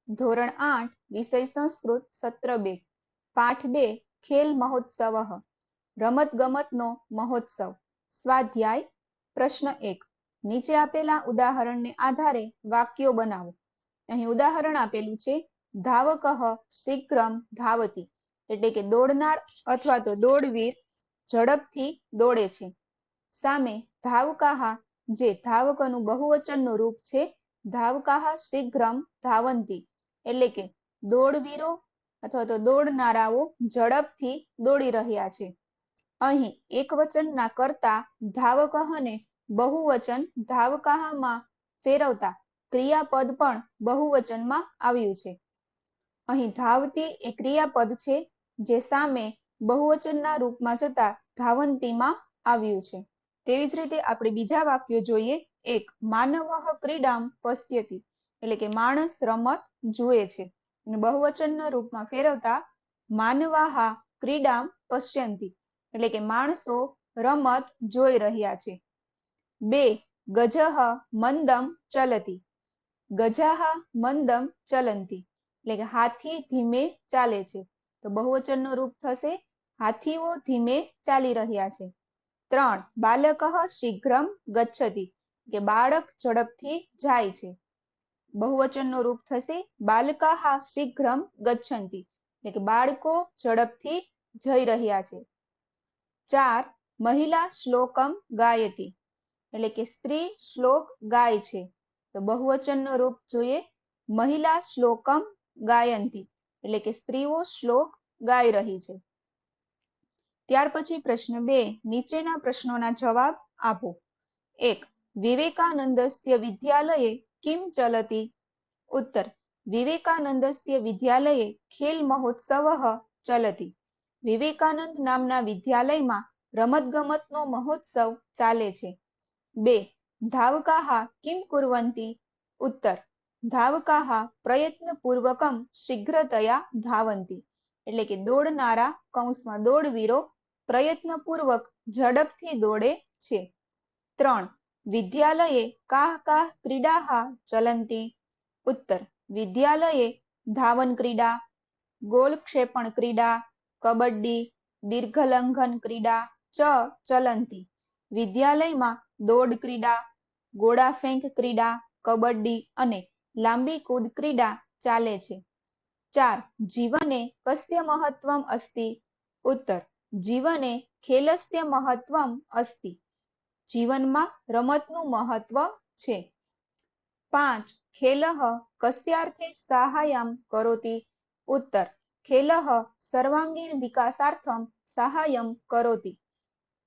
ધોરણ 8 વિષય સંસ્કૃત સત્ર 2 પાઠ 2 ખેલ મહોત્સવ રમતગમતનો મહોત્સવ સ્વાધ્યાય પ્રશ્ન 1 નીચે આપેલા ઉદાહરણને આધારે વાક્યો બનાવો। અહીં ઉદાહરણ આપેલું છે ધાવકઃ શીઘ્રમ ધાવતી એટલે કે દોડનાર અથવા તો દોડવીર ઝડપથી દોડે છે। સામે ધાવકાહ જે ધાવકનું બહુવચનનું રૂપ છે ધાવકાહ શીઘ્રમ ધાવંતી એટલે કે દોડવીરો અથવા તો દોડનારાઓ ઝડપથી દોડી રહ્યા છે। અહીં એકવચનના કરતા ધાવકઃને બહુવચન ધાવકાહમાં ફેરવતા ક્રિયાપદ પણ બહુવચનમાં આવ્યું છે। અહીં ધાવતી એ ક્રિયાપદ છે જે સામે બહુવચનના રૂપમાં જતા ધાવંતીમાં આવ્યું છે। તેવી જ રીતે આપણે બીજા વાક્યો જોઈએ। એક માનવઃ ક્રીડામ પશ્યતિ એટલે કે માણસ રમત જુએ છે અને બહુવચનના રૂપમાં ફેરવતા માનવાહ ક્રીડામ પશ્યંતિ એટલે કે માણસો રમત જોઈ રહ્યા છે। 2 ગજઃ મંદમ ચલતિ ગજાહ મંદમ ચલંતી એટલે કે હાથી ધીમે ચાલે છે તો બહુવચનનું રૂપ થશે હાથીઓ ધીમે ચાલી રહ્યા છે। 3 બાલકઃ શીઘ્રમ ગચ્છતિ કે બાળક ઝડપથી જાય છે બહુવચનનું રૂપ થશે બાલકાહ શીઘ્રમ ગચ્છન્તિ એટલે કે બાળકો ઝડપથી જઈ રહ્યા છે। 4 મહિલા શ્લોકમ ગાયતિ એટલે કે સ્ત્રી શ્લોક ગાય છે તો બહુવચનનું રૂપ જોઈએ મહિલા શ્લોકમ ગાયંતી એટલે કે સ્ત્રીઓ શ્લોક ગાઈ રહી છે। ત્યાર પછી પ્રશ્ન 2 નીચેના પ્રશ્નોના જવાબ આપો। 1 વિવેકાનંદસ્ય વિદ્યાલયે કિમ ચલતિ उत्तर विवेकानंदस्य विद्यालये खेल महोत्सवः चलति विवेकानंद नामना विद्यालयमां रमतगमतनो महोत्सव चाले छे। 2 धावकाः किं कुर्वन्ति उत्तर धावकाः प्रयत्नपूर्वकं शीघ्रतया धावन्ति એટલે કે દોડનારા કૌંસમાં દોડવીરો પ્રયત્નપૂર્વક ઝડપથી દોડે છે। 3 વિદ્યાલયે કાહ કાહ ક્રીડાः ચલन्ति उत्तर विद्यालये धावन क्रीडा गोलक्षेपण क्रीडा कबड्डी दीर्घलंघन क्रीडा च चलन्ति विद्यालय में दौड़ क्रीडा गोड़ा फेंक क्रीडा कबड्डी अने लांबी कूद क्रीडा चाले छे। 4 जीवने कस्य महत्वम अस्ति उत्तर जीवने खेलस्य महत्वम अस्ति जीवन में रमतनु महत्व छे। 5 खेलः कस्यार्थे साहाय्यं करोति उत्तर खेलः सर्वांगीण विकासार्थं साहाय्यं करोति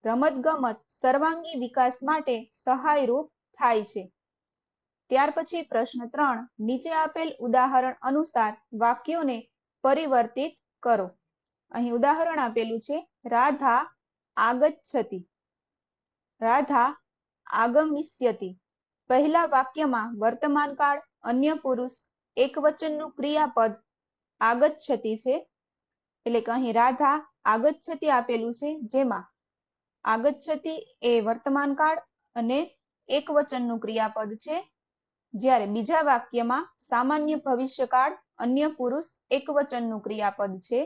रमतगमत सर्वांगी विकास माटे सहायरूप थाय छे। त्यार पछी प्रश्न 3 नीचे आपेल उदाहरण अनुसार वाक्योने परिवर्तित करो। અહીં ઉદાહરણ આપેલું છે રાધા આગચ્છતિ રાધા આગમિષ્યતિ પહેલા વાક્યમાં વર્તમાન કાળ અન્ય પુરુષ એકવચનનું ક્રિયાપદ આગચ્છતિ છે એટલે કે અહીં રાધા આગચ્છતિ આપેલું છે જેમાં આગચ્છતિ એ વર્તમાન કાળ અને એકવચનનું ક્રિયાપદ છે જ્યારે બીજા વાક્યમાં સામાન્ય ભવિષ્યકાળ અન્ય પુરુષ એકવચનનું ક્રિયાપદ છે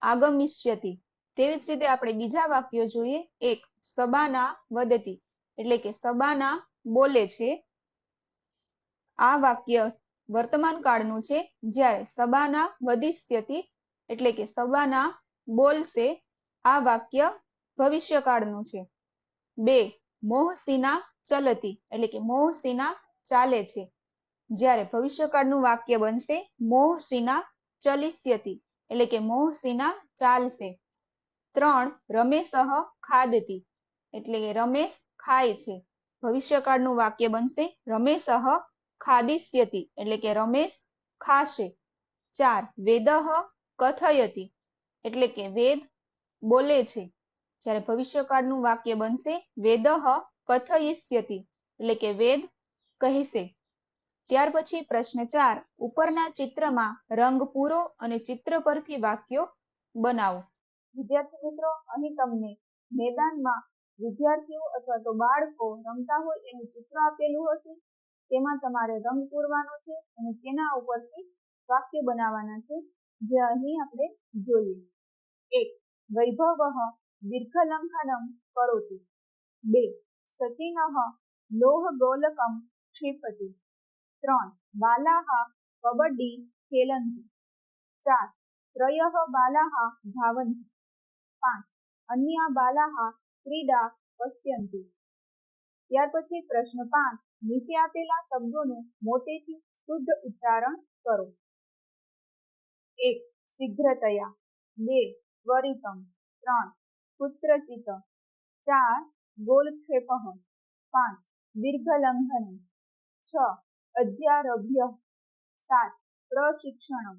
આગમિષ્યતિ। તેવી જ રીતે આપણે બીજા વાક્યો જોઈએ। 1 સબાના વદતિ એટલે કે સબાના બોલે છે આ વાક્ય વર્તમાન કાળનું છે જ્યારે સબાના વદિષ્યતિ એટલે કે સબાના બોલશે આ વાક્ય ભવિષ્યકાળનું છે। 2 મોહસીના ચલતિ એટલે કે મોહસીના ચાલે છે જ્યારે ભવિષ્યકાળનું વાક્ય બનશે મોહસીના ચલિષ્યતિ એટલે કે મોહસીના ચાલશે। 3 રમેશઃ ખાદતિ એટલે કે રમેશ ખાય છે ભવિષ્યકાળનું વાક્ય બનશે રમેશઃ ખાદિષ્યતિ એટલે કે રમેશ ખાશે। 4 વેદઃ કથયતિ એટલે કે વેદ બોલે છે જ્યારે ભવિષ્યકાળનું વાક્ય બનશે વેદઃ કથયિષ્યતિ એટલે કે વેદ કહેશે। ત્યાર પછી પ્રશ્ન 4 ઉપરના ચિત્રમાં રંગ પૂરો અને ચિત્ર પરથી વાક્યો બનાવો। વિદ્યાર્થી મિત્રો અહીં તમને મેદાનમાં વિદ્યાર્થીઓ અથવા તો બાળકો રમતા હોય એનું ચિત્ર આપેલું હશે તેમાં તમારે રંગ પૂરવાનો છે અને તેના ઉપરથી વાક્ય બનાવવાના છે, જે અહીં આપણે જોઈએ. 1. વૈભવઃ દીર્ઘલંઘનમ કરોતિ. 2. સચિનઃ લોહગોલકમ ક્ષિપતિ. 3. બાલાः કબડ્ડી ખેલन्ति. 4. ત્રયઃ બાલાः ધાવन्ति. 5. અન્યા બાલાः ક્રીડા પશ્યन्ति. ત્યાર પછી પ્રશ્ન 5. નીચે આપેલા શબ્દોનું મોટેથી શુદ્ધ ઉચ્ચારણ કરો. 1. શીઘ્રતયા. 2. ત્વરિતમ. 3. કુત્રચિત. 4. ગોલક્ષેપઃ. 5. દીર્ઘલંઘનમ. 6. અધ્યારભ્ય. 7. પ્રશિક્ષણમ.